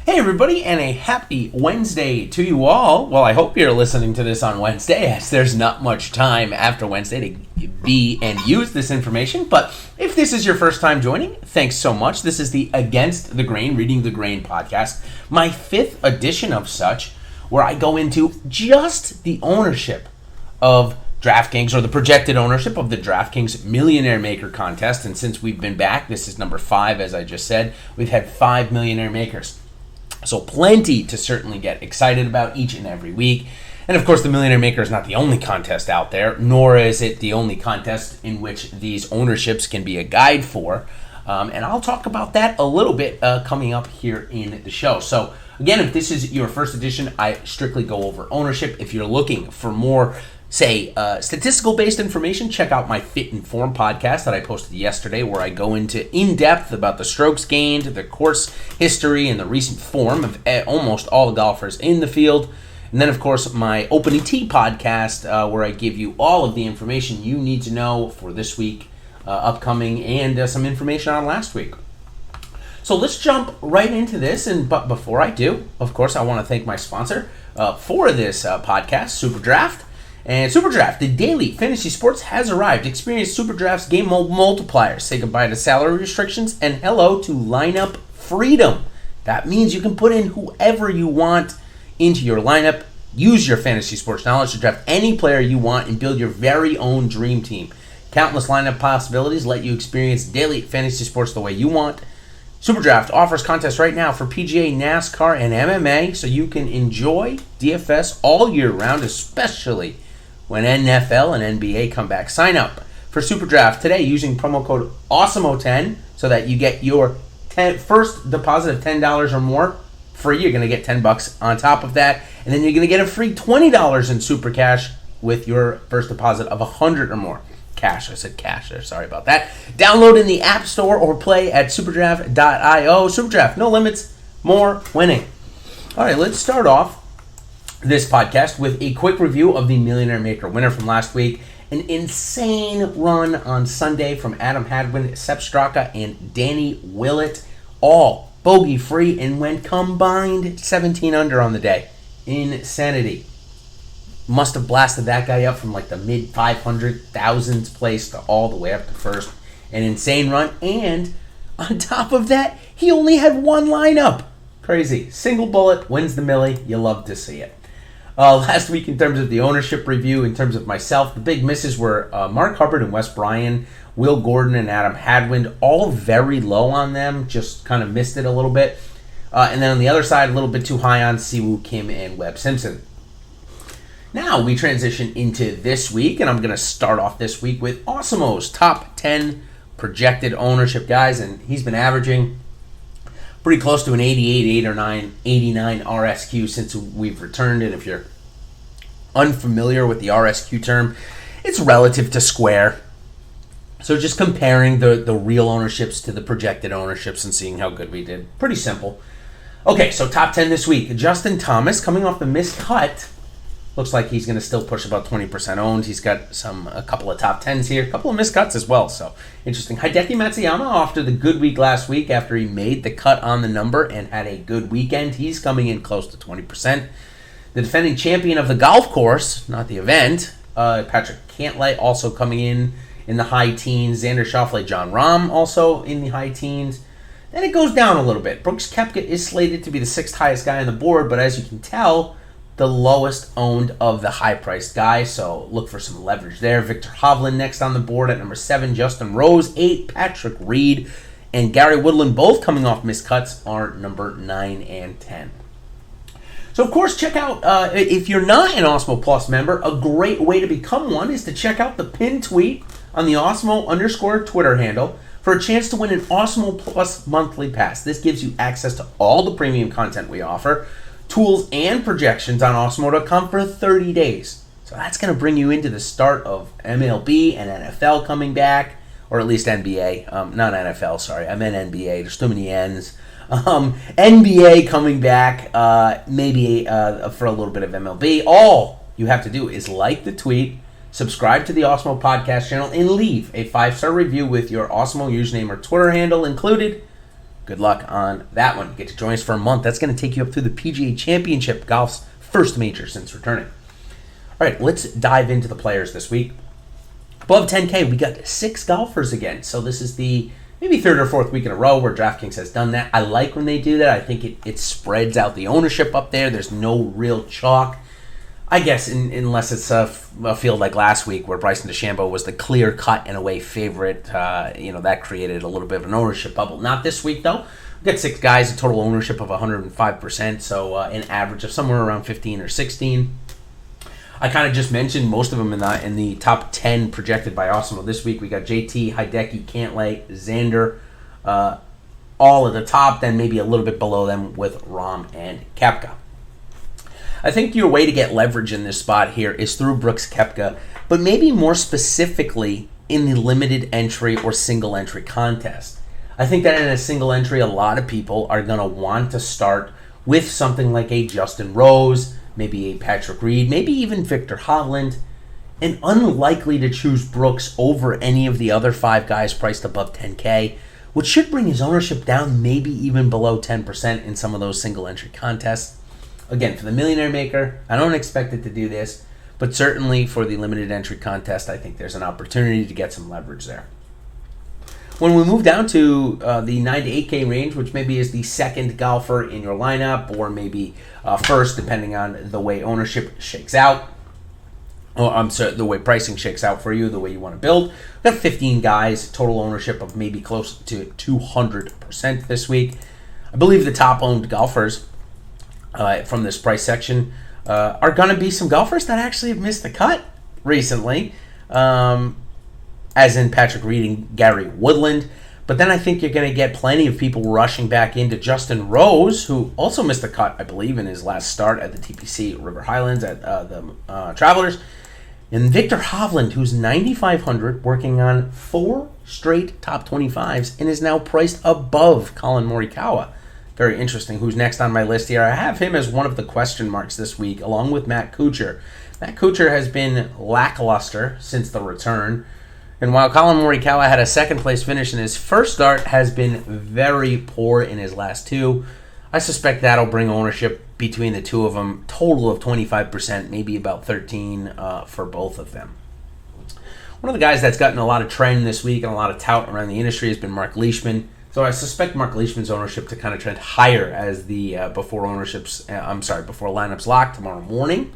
Hey everybody, and a happy Wednesday to you all. Well, I hope you're listening to this on Wednesday, as there's not much time after Wednesday to be and use this information. But if this is your first time joining, thanks so much. This is the Against the Grain, Reading the Grain podcast, my 5th edition of such, where I go into just the ownership of DraftKings, or the projected ownership of the DraftKings Millionaire Maker contest. And since we've been back, this is number 5, as I just said, we've had 5 Millionaire Makers. So plenty to certainly get excited about each and every week. And of course, the Millionaire Maker is not the only contest out there, nor is it the only contest in which these ownerships can be a guide for. And I'll talk about that a little bit coming up here in the show. So again, if this is your first edition, I strictly go over ownership. If you're looking for more statistical-based information, check out my Fit and Form podcast that I posted yesterday, where I go into in-depth about the strokes gained, the course history, and the recent form of almost all the golfers in the field. And then, of course, my Opening Tee podcast, where I give you all of the information you need to know for this week, upcoming, and some information on last week. So let's jump right into this. But before I do, of course, I want to thank my sponsor for this podcast, SuperDraft. And SuperDraft, the daily fantasy sports, has arrived. Experience SuperDraft's game mode multiplier. Say goodbye to salary restrictions and hello to lineup freedom. That means you can put in whoever you want into your lineup. Use your fantasy sports knowledge to draft any player you want and build your very own dream team. Countless lineup possibilities let you experience daily fantasy sports the way you want. SuperDraft offers contests right now for PGA, NASCAR, and MMA, so you can enjoy DFS all year round, especially when NFL and NBA come back. Sign up for SuperDraft today using promo code Awesemo10 so that you get your first deposit of $10 or more free. You're going to get $10 on top of that, and then you're going to get a free $20 in super cash with your first deposit of $100 or more. Cash, I said cash there, sorry about that. Download in the App Store or play at superdraft.io. SuperDraft, no limits, more winning. All right, let's start off this podcast with a quick review of the Millionaire Maker winner from last week. An insane run on Sunday from Adam Hadwin, Sepp Straka, and Danny Willett, all bogey free and went combined 17 under on the day. Insanity. Must have blasted that guy up from like the mid 500,000s place to all the way up to first. An insane run, and on top of that, he only had one lineup. Crazy. Single bullet wins the Millie. You love to see it. Last week, in terms of the ownership review, in terms of myself, the big misses were Mark Hubbard and Wes Bryan, Will Gordon and Adam Hadwin, all very low on them, just kind of missed it a little bit. And then on the other side, a little bit too high on Siwoo Kim and Webb Simpson. Now we transition into this week, and I'm going to start off this week with Awesemo's top 10 projected ownership guys, and he's been averaging pretty close to an 89 RSQ since we've returned. And if you're unfamiliar with the RSQ term, it's relative to square. So just comparing the real ownerships to the projected ownerships and seeing how good we did. Pretty simple. Okay, so top 10 this week. Justin Thomas, coming off the missed cut. Looks like he's going to still push about 20% owned. He's got a couple of top 10s here, a couple of missed cuts as well, so interesting. Hideki Matsuyama, after the good week last week, after he made the cut on the number and had a good weekend, he's coming in close to 20%. The defending champion of the golf course, not the event, Patrick Cantlay, also coming in the high teens. Xander Schauffele, John Rahm, also in the high teens. Then it goes down a little bit. Brooks Koepka is slated to be the 6th highest guy on the board, but as you can tell, the lowest owned of the high-priced guys, so look for some leverage there. Victor Hovland next on the board at number 7. Justin Rose, 8. Patrick Reed and Gary Woodland, both coming off missed cuts, are number 9 and 10. So, of course, check out, if you're not an Awesemo Plus member, a great way to become one is to check out the pinned tweet on the Awesemo_ Twitter handle for a chance to win an Awesemo Plus monthly pass. This gives you access to all the premium content we offer, tools and projections on Awesemo.com for 30 days. So that's going to bring you into the start of MLB and NFL coming back, or at least NBA. Not NFL, sorry. I meant NBA. There's too many N's. NBA coming back, maybe for a little bit of MLB. All you have to do is like the tweet, subscribe to the Awesemo podcast channel, and leave a 5-star review with your Awesemo username or Twitter handle included. good luck on that one. Get to join us for a month. That's going to take you up through the PGA Championship, golf's first major since returning. All right, let's dive into the players this week. Above 10K, we got 6 golfers again. So this is the maybe third or fourth week in a row where DraftKings has done that. I like when they do that. I think it spreads out the ownership up there. There's no real chalk. I guess unless it's a field like last week where Bryson DeChambeau was the clear-cut and away favorite. That created a little bit of an ownership bubble. Not this week, though. We've got 6 guys, a total ownership of 105%, so an average of somewhere around 15 or 16. I kind of just mentioned most of them in the top 10 projected by Awesemo this week. We got JT, Hideki, Cantlay, Xander, all at the top, then maybe a little bit below them with Rahm and Koepka. I think your way to get leverage in this spot here is through Brooks Koepka, but maybe more specifically in the limited entry or single entry contest. I think that in a single entry, a lot of people are going to want to start with something like a Justin Rose, maybe a Patrick Reed, maybe even Victor Hovland, and unlikely to choose Brooks over any of the other 5 guys priced above 10K, which should bring his ownership down maybe even below 10% in some of those single entry contests. Again, for the Millionaire Maker, I don't expect it to do this, but certainly for the limited entry contest, I think there's an opportunity to get some leverage there. When we move down to the 9 to 8K range, which maybe is the second golfer in your lineup, or maybe first, depending on the way ownership shakes out, or the way pricing shakes out for you, the way you want to build. We've got 15 guys, total ownership of maybe close to 200% this week. I believe the top owned golfers from this price section are going to be some golfers that actually have missed the cut recently, as in Patrick Reed and Gary Woodland. But then I think you're going to get plenty of people rushing back into Justin Rose, who also missed the cut, I believe, in his last start at the TPC River Highlands at the Travelers. And Victor Hovland, who's 9,500, working on 4 straight top 25s, and is now priced above Colin Morikawa. Very interesting. Who's next on my list here? I have him as one of the question marks this week, along with Matt Kuchar. Matt Kuchar has been lackluster since the return. And while Colin Morikawa had a second-place finish in his first start, has been very poor in his last 2. I suspect that'll bring ownership between the two of them, total of 25%, maybe about 13 for both of them. One of the guys that's gotten a lot of trend this week and a lot of tout around the industry has been Mark Leishman. So I suspect Mark Leishman's ownership to kind of trend higher as the before lineups lock tomorrow morning.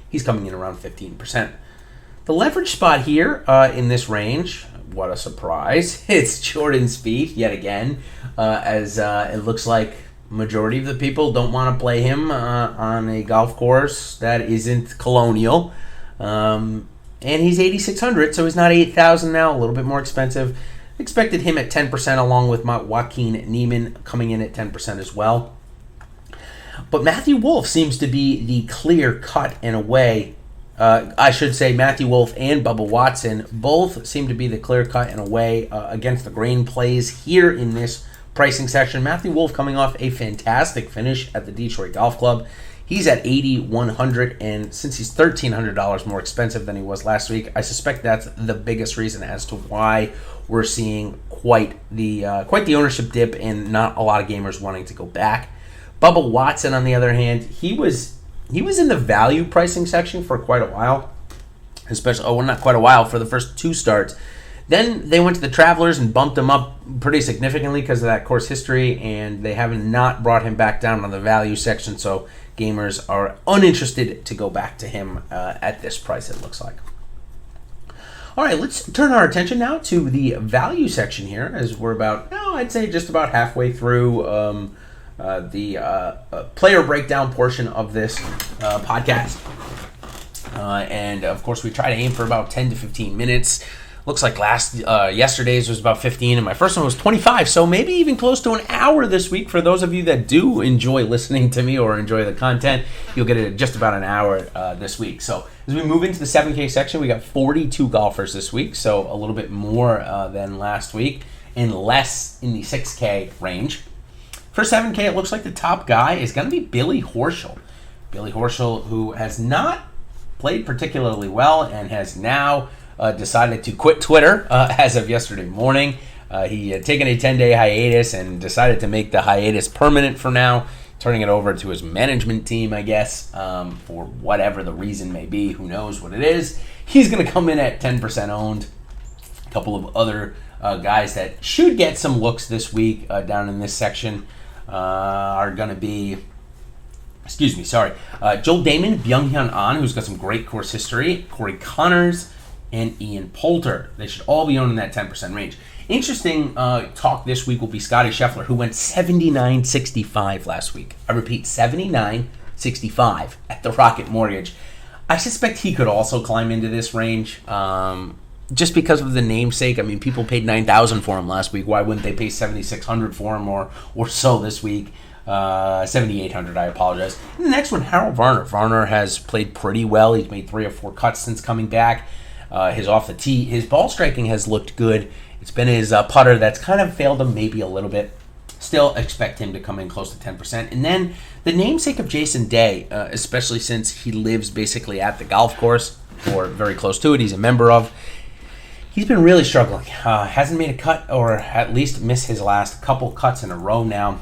He's coming in around 15%. The leverage spot here in this range, what a surprise, it's Jordan Spieth yet again, as it looks like majority of the people don't want to play him on a golf course that isn't Colonial. And he's 8,600, so he's not 8,000 now, a little bit more expensive. Expected him at 10% along with Joaquin Niemann coming in at 10% as well. But Matthew Wolff seems to be the clear cut in a way. I should say Matthew Wolff and Bubba Watson both seem to be the clear cut in a way against the grain plays here in this pricing section. Matthew Wolff coming off a fantastic finish at the Detroit Golf Club. He's at 8,100, and since he's $1,300 more expensive than he was last week, I suspect that's the biggest reason as to why we're seeing quite the ownership dip and not a lot of gamers wanting to go back. Bubba Watson, on the other hand, he was in the value pricing section for quite a while, not quite a while, for the first 2 starts. Then they went to the Travelers and bumped him up pretty significantly because of that course history, and they have not brought him back down on the value section, so gamers are uninterested to go back to him at this price, it looks like. All right, let's turn our attention now to the value section here, as we're I'd say just about halfway through the player breakdown portion of this podcast. And, of course, we try to aim for about 10 to 15 minutes. Looks like yesterday's was about 15, and my first one was 25, so maybe even close to an hour this week. For those of you that do enjoy listening to me or enjoy the content, you'll get it just about an hour this week. So as we move into the 7K section, we got 42 golfers this week, so a little bit more than last week, and less in the 6K range. For 7K, it looks like the top guy is going to be Billy Horschel. Billy Horschel, who has not played particularly well and has now decided to quit Twitter as of yesterday morning. He had taken a 10-day hiatus and decided to make the hiatus permanent for now, turning it over to his management team, I guess, for whatever the reason may be. Who knows what it is. He's going to come in at 10% owned. A couple of other guys that should get some looks this week down in this section are going to be, Joel Damon, Byung-Hyun Ahn, who's got some great course history, Corey Connors, and Ian Poulter. They should all be owned in that 10% range. Interesting talk this week will be Scotty Scheffler, who went 79.65 last week. I repeat, 79.65 at the Rocket Mortgage. I suspect he could also climb into this range. Just because of the namesake. I mean, people paid $9,000 for him last week. Why wouldn't they pay $7,600 for him or so this week? $7,800, I apologize. And the next one, Harold Varner. Varner has played pretty well. He's made 3 or 4 cuts since coming back. His off the tee, his ball striking has looked good. It's been his putter that's kind of failed him maybe a little bit. Still expect him to come in close to 10%. And then the namesake of Jason Day, especially since he lives basically at the golf course or very close to it, he's a member of. He's been really struggling. Hasn't made a cut or at least missed his last couple cuts in a row now.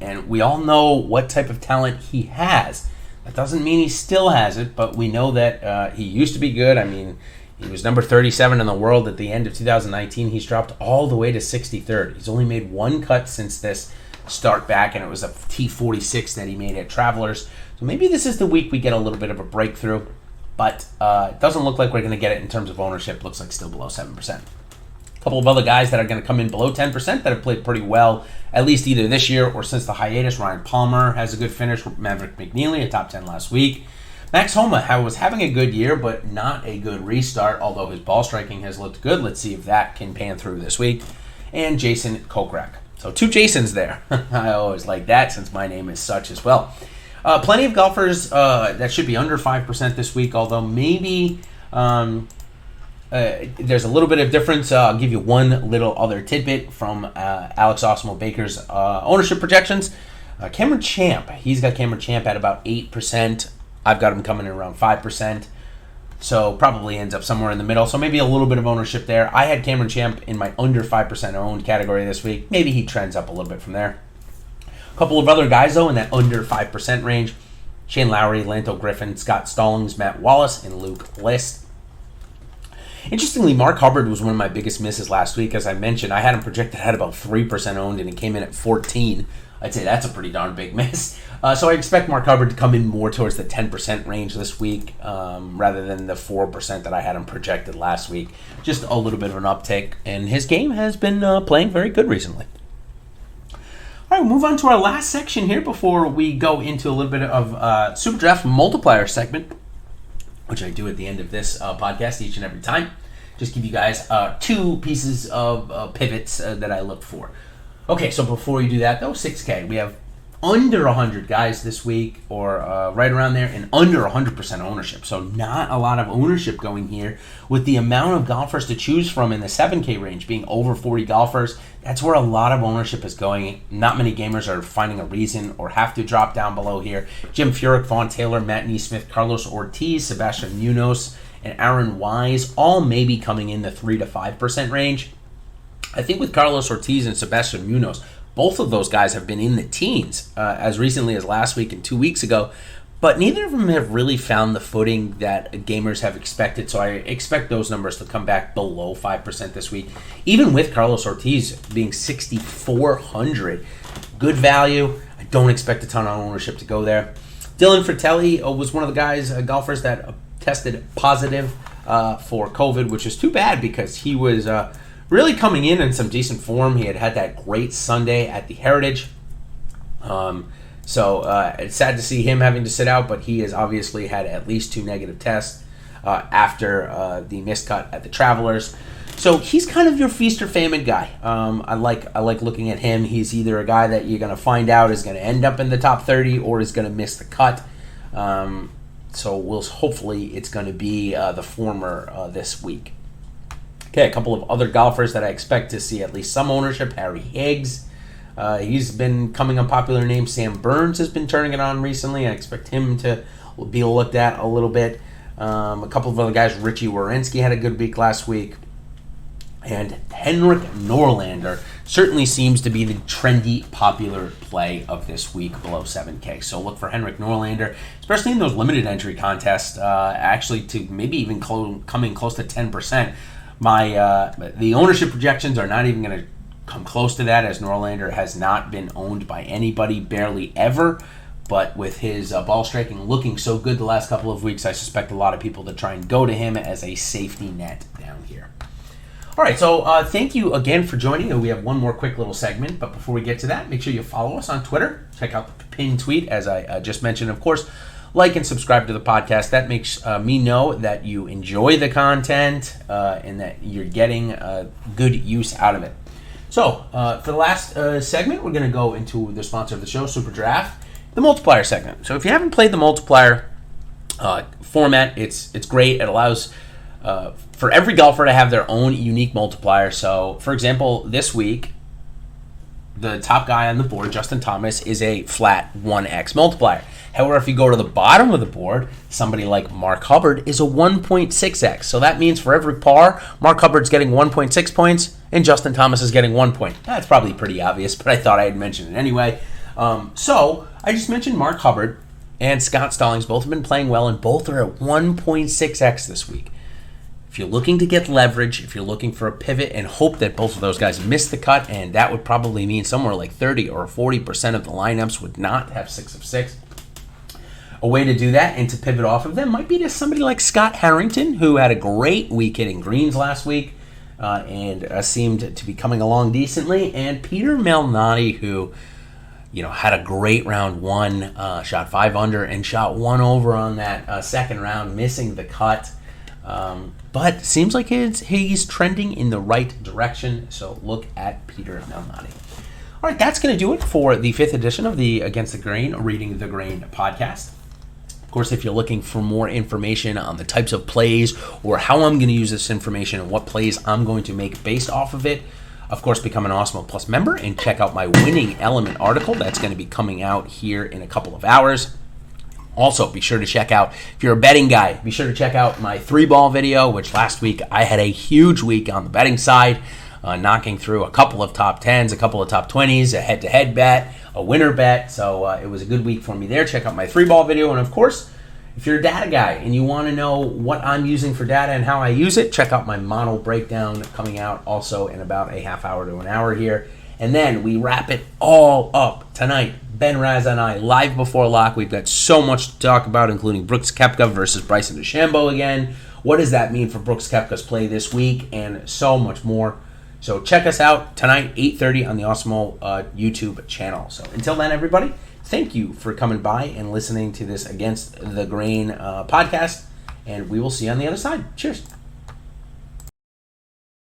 And we all know what type of talent he has. That doesn't mean he still has it, but we know that he used to be good. I mean, he was number 37 in the world at the end of 2019. He's dropped all the way to 63rd. He's only made 1 cut since this start back, and it was a T46 that he made at Travelers. So maybe this is the week we get a little bit of a breakthrough. But it doesn't look like we're going to get it in terms of ownership. Looks like still below 7%. A couple of other guys that are going to come in below 10% that have played pretty well, at least either this year or since the hiatus. Ryan Palmer has a good finish. Maverick McNeely, a top 10 last week. Max Homa was having a good year, but not a good restart, although his ball striking has looked good. Let's see if that can pan through this week. And Jason Kokrak. So 2 Jasons there. I always like that since my name is such as well. Plenty of golfers that should be under 5% this week, although maybe there's a little bit of difference. I'll give you one little other tidbit from Alex Awesemo Baker's ownership projections. Cameron Champ, he's got Cameron Champ at about 8%. I've got him coming in around 5%. So probably ends up somewhere in the middle. So maybe a little bit of ownership there. I had Cameron Champ in my under 5% owned category this week. Maybe he trends up a little bit from there. A couple of other guys, though, in that under 5% range. Shane Lowry, Lanto Griffin, Scott Stallings, Matt Wallace, and Luke List. Interestingly, Mark Hubbard was one of my biggest misses last week. As I mentioned, I had him projected at about 3% owned, and he came in at 14. I'd say that's a pretty darn big miss. So I expect Mark Hubbard to come in more towards the 10% range this week rather than the 4% that I had him projected last week. Just a little bit of an uptick, and his game has been playing very good recently. All right, we'll move on to our last section here before we go into a little bit of SuperDraft multiplier segment, which I do at the end of this podcast each and every time. Just give you guys 2 pieces of pivots that I look for. Okay, so before you do that, though, 6K. We have under 100 guys this week, or right around there, and under 100% ownership. So not a lot of ownership going here. With the amount of golfers to choose from in the 7K range being over 40 golfers, that's where a lot of ownership is going. Not many gamers are finding a reason or have to drop down below here. Jim Furyk, Vaughn Taylor, Matt Neesmith, Carlos Ortiz, Sebastian Munoz, and Aaron Wise all may be coming in the 3 to 5% range. I think with Carlos Ortiz and Sebastian Munoz, both of those guys have been in the teens as recently as last week and 2 weeks ago, but neither of them have really found the footing that gamers have expected, so I expect those numbers to come back below 5% this week. Even with Carlos Ortiz being 6,400, good value. I don't expect a ton of ownership to go there. Dylan Fratelli was one of the guys, golfers that tested positive for COVID, which is too bad because he was really coming in some decent form. He had that great Sunday at the Heritage. So it's sad to see him having to sit out, but he has obviously had at least 2 negative tests after the missed cut at the Travelers. So he's kind of your feast or famine guy. I like looking at him. He's either a guy that you're going to find out is going to end up in the top 30 or is going to miss the cut. So hopefully it's going to be the former this week. Okay, a couple of other golfers that I expect to see at least some ownership. Harry Higgs. He's been coming unpopular name. Sam Burns has been turning it on recently. I expect him to be looked at a little bit. A couple of other guys. Richie Wierenski had a good week last week. And Henrik Norlander certainly seems to be the trendy, popular play of this week below 7K. So look for Henrik Norlander, especially in those limited entry contests, actually to maybe even coming close to 10%. The ownership projections are not even going to come close to that, as Norlander has not been owned by anybody, barely ever. But with his ball striking looking so good the last couple of weeks, I suspect a lot of people to try and go to him as a safety net down here. All right, so thank you again for joining. We have one more quick little segment, but before we get to that, make sure you follow us on Twitter. Check out the pinned tweet, as I just mentioned. Of course, like and subscribe to the podcast. That makes me know that you enjoy the content and that you're getting good use out of it. So for the last segment, we're going to go into the sponsor of the show, SuperDraft, the multiplier segment. So if you haven't played the multiplier format, it's great. It allows for every golfer to have their own unique multiplier. So, for example, this week, the top guy on the board, Justin Thomas, is a flat 1x multiplier. However, if you go to the bottom of the board, somebody like Mark Hubbard is a 1.6x. So that means for every par, Mark Hubbard's getting 1.6 points and Justin Thomas is getting 1 point. That's probably pretty obvious, but I thought I'd mention it anyway. So I just mentioned Mark Hubbard and Scott Stallings. Both have been playing well, and both are at 1.6x this week. If you're looking to get leverage, if you're looking for a pivot and hope that both of those guys miss the cut, and that would probably mean somewhere like 30 or 40% of the lineups would not have 6 of 6. A way to do that and to pivot off of them might be to somebody like Scott Harrington, who had a great week hitting greens last week and seemed to be coming along decently, and Peter Malnati, who had a great round one, shot 5 under and shot 1 over on that second round, missing the cut. But seems like he's trending in the right direction, so look at Peter Malnati. All right, that's going to do it for the 5th edition of the Against the Grain, Reading the Grain podcast. Of course, if you're looking for more information on the types of plays or how I'm going to use this information and what plays I'm going to make based off of it, of course, become an Awesemo Plus member and check out my Winning Element article. That's going to be coming out here in a couple of hours. Also, be sure to check out, if you're a betting guy, be sure to check out my 3-ball video, which last week I had a huge week on the betting side, knocking through a couple of top 10s, a couple of top 20s, a head-to-head bet, a winner bet. So it was a good week for me there. Check out my 3-ball video. And of course, if you're a data guy and you want to know what I'm using for data and how I use it, check out my model breakdown coming out also in about a half hour to an hour here. And then we wrap it all up tonight. Ben Raz and I, live before lock. We've got so much to talk about, including Brooks Koepka versus Bryson DeChambeau again. What does that mean for Brooks Koepka's play this week? And so much more. So check us out tonight, 8:30 on the Awesemo YouTube channel. So until then, everybody, thank you for coming by and listening to this Against the Grain podcast. And we will see you on the other side. Cheers.